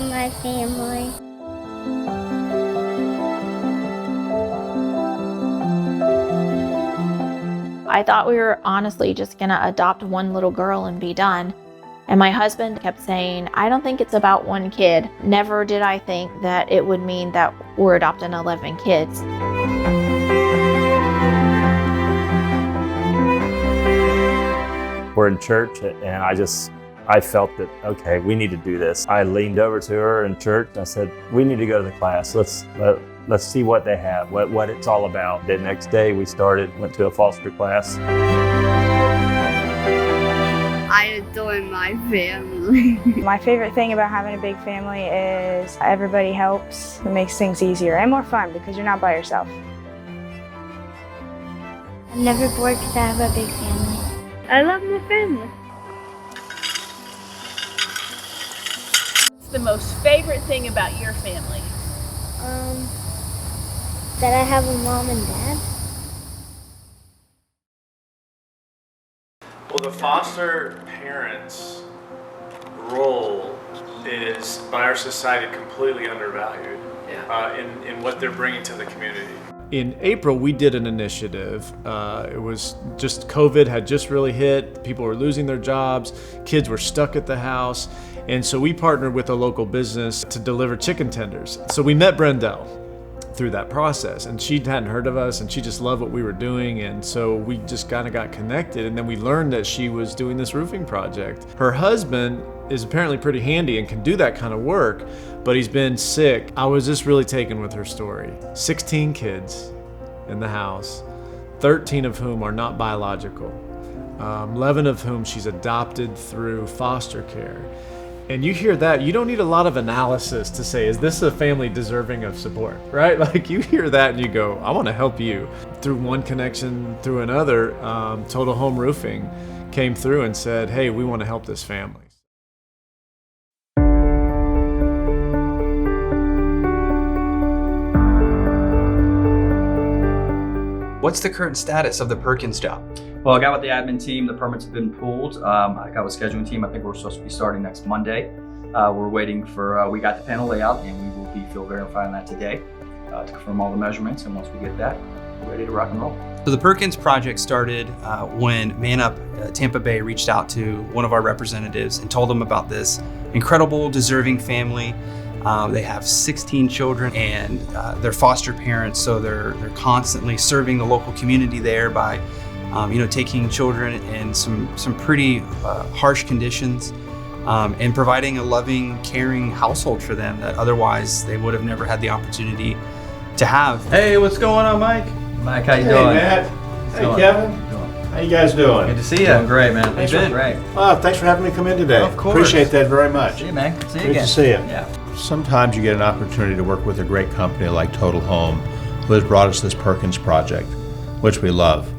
love my family. I thought we were honestly just gonna adopt one little girl and be done. And my husband kept saying, I don't think it's about one kid. Never did I think that it would mean that we're adopting 11 kids. We're in church and I felt that, okay, we need to do this. I leaned over to her in church. I said, we need to go to the class. Let's see what they have, what it's all about. The next day we went to a foster class. I adore my family. My favorite thing about having a big family is everybody helps. It makes things easier and more fun because you're not by yourself. I'm never bored because I have a big family. I love my family. What's the most favorite thing about your family? That I have a mom and dad. Well, the foster parents' role is, by our society, completely undervalued in what they're bringing to the community. In April, we did an initiative. It was just COVID had just really hit. People were losing their jobs. Kids were stuck at the house. And so we partnered with a local business to deliver chicken tenders. So we met Brendel through that process, and she hadn't heard of us and she just loved what we were doing, and so we just kind of got connected, and then we learned that she was doing this roofing project. Her husband is apparently pretty handy and can do that kind of work, but he's been sick. I was just really taken with her story. 16 kids in the house, 13 of whom are not biological, 11 of whom she's adopted through foster care. And you hear that, you don't need a lot of analysis to say, is this a family deserving of support, right? Like, you hear that and you go, I want to help you. Through one connection, through another, Total Home Roofing came through and said, hey, we want to help this family. What's the current status of the Perkins job? Well, I got with the admin team, the permits have been pulled. I got with the scheduling team, I think we're supposed to be starting next Monday. We're waiting for, we got the panel layout and we will be field verifying that today to confirm all the measurements, and once we get that, we're ready to rock and roll. So the Perkins project started when Man Up Tampa Bay reached out to one of our representatives and told them about this incredible, deserving family. They have 16 children and they're foster parents, so they're constantly serving the local community there by taking children in some pretty harsh conditions and providing a loving, caring household for them that otherwise they would have never had the opportunity to have. Hey, what's going on, Mike? Mike, how you Hey, doing? Matt. Hey, Kevin. How you guys doing? Good to see you. Doing great, man. Thanks You've been great. Thanks for having me come in today. Of course. Appreciate that very much. See you, man. Good to see you Good again. to see you. Yeah. Sometimes you get an opportunity to work with a great company like Total Home, who has brought us this Perkins project, which we love.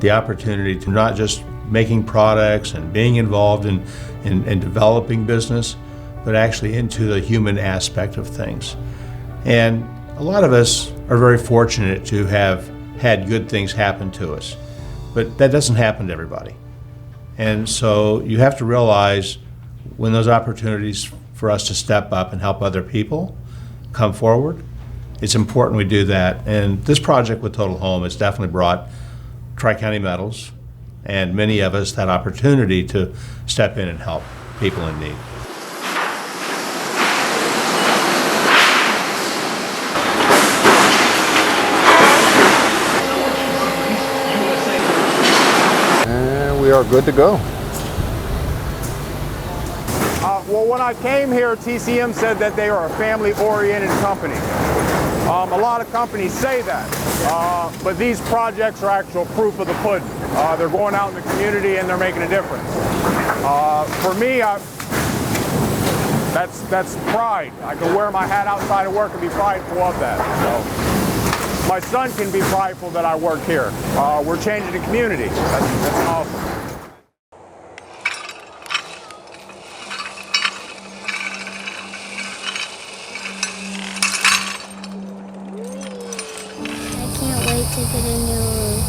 The opportunity to not just making products and being involved in developing business, but actually into the human aspect of things. And a lot of us are very fortunate to have had good things happen to us, but that doesn't happen to everybody. And so you have to realize when those opportunities for us to step up and help other people come forward, it's important we do that. And this project with Total Home has definitely brought Tri-County medals and many of us that opportunity to step in and help people in need. And we are good to go. Well, when I came here, TCM said that they are a family-oriented company. A lot of companies say that, but these projects are actual proof of the pudding. They're going out in the community and they're making a difference. For me, that's pride. I can wear my hat outside of work and be prideful of that. So, my son can be prideful that I work here. We're changing the community. That's awesome. To get a new roof.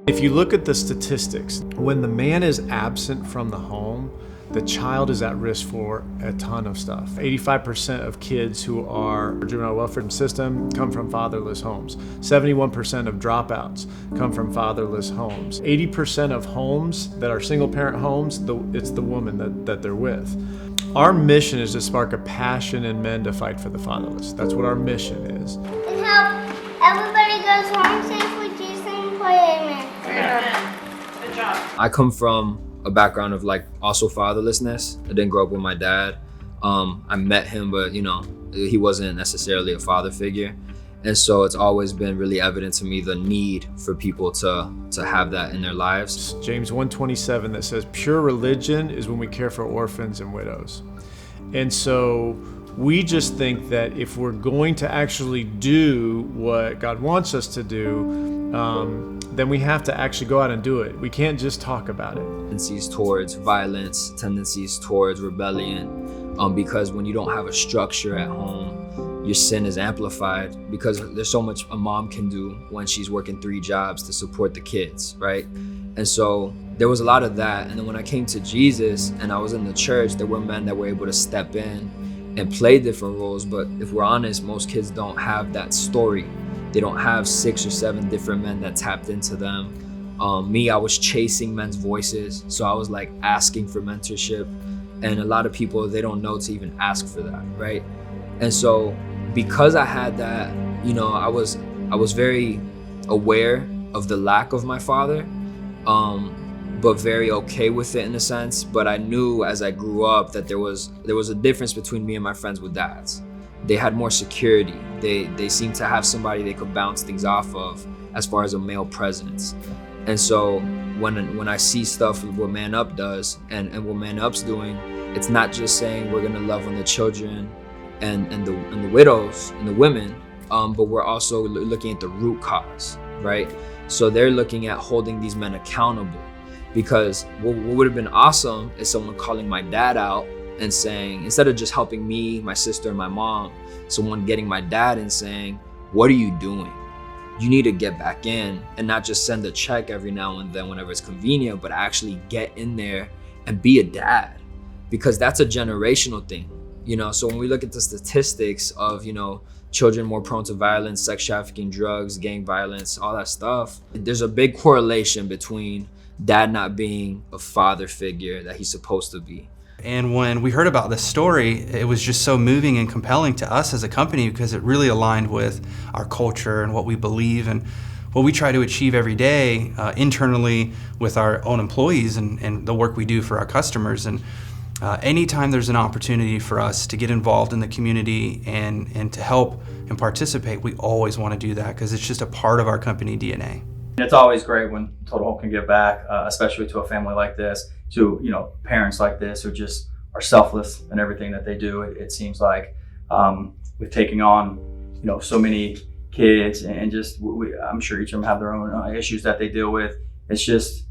If you look at the statistics, when the man is absent from the home, the child is at risk for a ton of stuff. 85% of kids who are juvenile welfare system come from fatherless homes. 71% of dropouts come from fatherless homes. 80% of homes that are single parent homes, it's the woman that they're with. Our mission is to spark a passion in men to fight for the fatherless. That's what our mission is. And help everybody goes home safely. Jesus and pray, amen. Amen. Good job. I come from a background of like also fatherlessness. I didn't grow up with my dad. I met him, but he wasn't necessarily a father figure. And so it's always been really evident to me the need for people to have that in their lives. James 1:27 that says, pure religion is when we care for orphans and widows. And so we just think that if we're going to actually do what God wants us to do, then we have to actually go out and do it. We can't just talk about it. Tendencies towards violence, tendencies towards rebellion, because when you don't have a structure at home, your sin is amplified because there's so much a mom can do when she's working 3 jobs to support the kids, right? And so there was a lot of that. And then when I came to Jesus and I was in the church, there were men that were able to step in and play different roles. But if we're honest, most kids don't have that story. They don't have 6 or 7 different men that tapped into them. Me, I was chasing men's voices. So I was like asking for mentorship. And a lot of people, they don't know to even ask for that, right? And so because I had that, I was very aware of the lack of my father, but very okay with it in a sense. But I knew as I grew up that there was a difference between me and my friends with dads. They had more security. They seemed to have somebody they could bounce things off of as far as a male presence. And so when I see stuff what Man Up does and what Man Up's doing, it's not just saying we're gonna love on the children and the widows and the women, but we're also looking at the root cause, right? So they're looking at holding these men accountable, because what would have been awesome is someone calling my dad out and saying, instead of just helping me, my sister, and my mom, someone getting my dad and saying, what are you doing? You need to get back in, and not just send a check every now and then whenever it's convenient, but actually get in there and be a dad, because that's a generational thing. So when we look at the statistics of, children more prone to violence, sex trafficking, drugs, gang violence, all that stuff, there's a big correlation between dad not being a father figure that he's supposed to be. And when we heard about this story, it was just so moving and compelling to us as a company, because it really aligned with our culture and what we believe and what we try to achieve every day internally with our own employees and the work we do for our customers. And anytime there's an opportunity for us to get involved in the community and to help and participate, we always want to do that, because it's just a part of our company DNA. It's always great when Total Home can give back, especially to a family like this, to parents like this who just are selfless in everything that they do. It seems like with taking on so many kids and just I'm sure each of them have their own issues that they deal with. It's just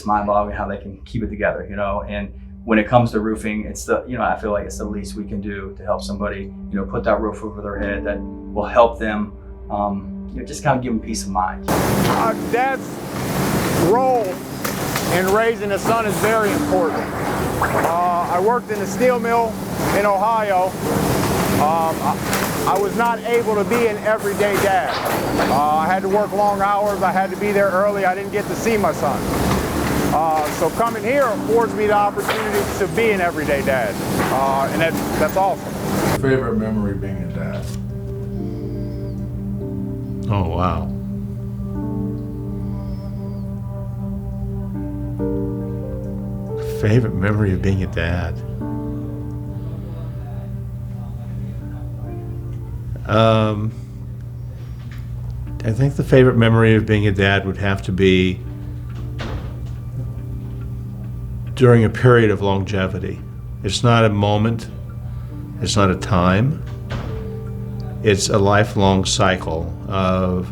mind-boggling how they can keep it together, and when it comes to roofing, it's I feel like it's the least we can do to help somebody, put that roof over their head that will help them, just kind of give them peace of mind. Dad's role in raising a son is very important. I worked in a steel mill in Ohio. I was not able to be an everyday dad. I had to work long hours. I had to be there early. I didn't get to see my son. So coming here affords me the opportunity to be an everyday dad, and that's awesome. Favorite memory being a dad? Oh, wow. Favorite memory of being a dad? I think the favorite memory of being a dad would have to be during a period of longevity. It's not a moment, it's not a time, it's a lifelong cycle of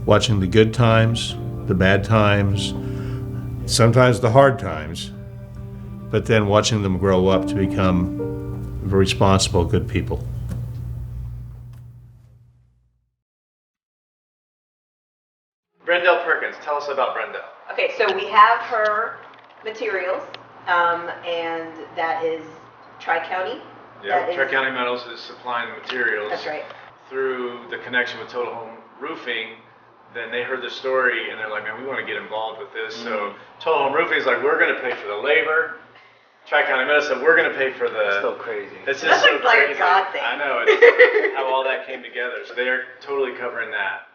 watching the good times, the bad times, sometimes the hard times, but then watching them grow up to become responsible, good people. Brendel Perkins, tell us us about Brenda. Okay, so we have her materials, and that is Tri-County. Yeah, Tri-County Metals is supplying the materials. That's right. Through the connection with Total Home Roofing, then they heard the story and they're like, man, we want to get involved with this. So Total Home Roofing is like, we're going to pay for the labor. Tri-County Metals said, we're going to pay for the... So crazy. It's just so like crazy. a God thing. I know, it's how all that came together. So they're totally covering that.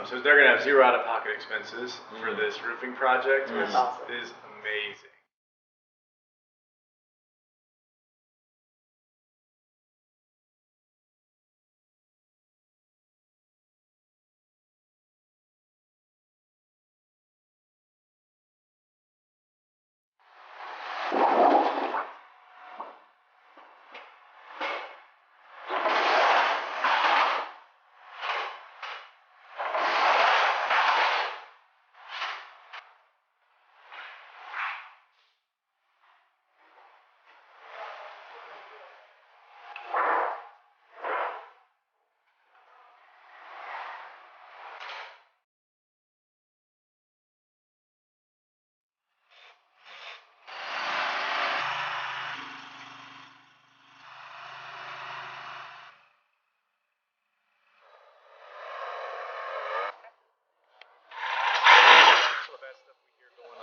So they're going to have zero out-of-pocket expenses for this roofing project, which is amazing.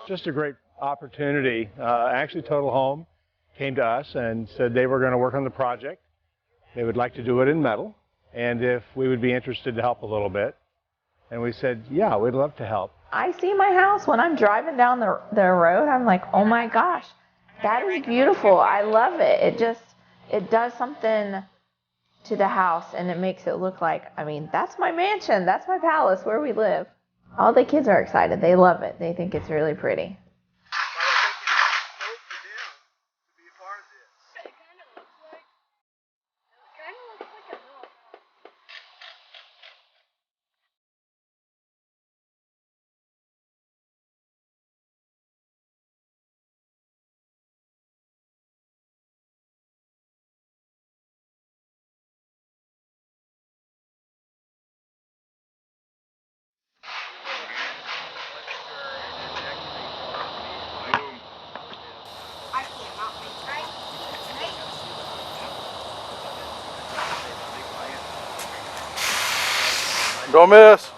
Just a great opportunity. Actually, Total Home came to us and said they were going to work on the project. They would like to do it in metal, and if we would be interested to help a little bit. And we said, yeah, we'd love to help. I see my house when I'm driving down the road. I'm like, oh my gosh, that is beautiful. I love it. It does something to the house, and it makes it look like, I mean, that's my mansion. That's my palace where we live. All the kids are excited. They love it. They think it's really pretty. Don't miss.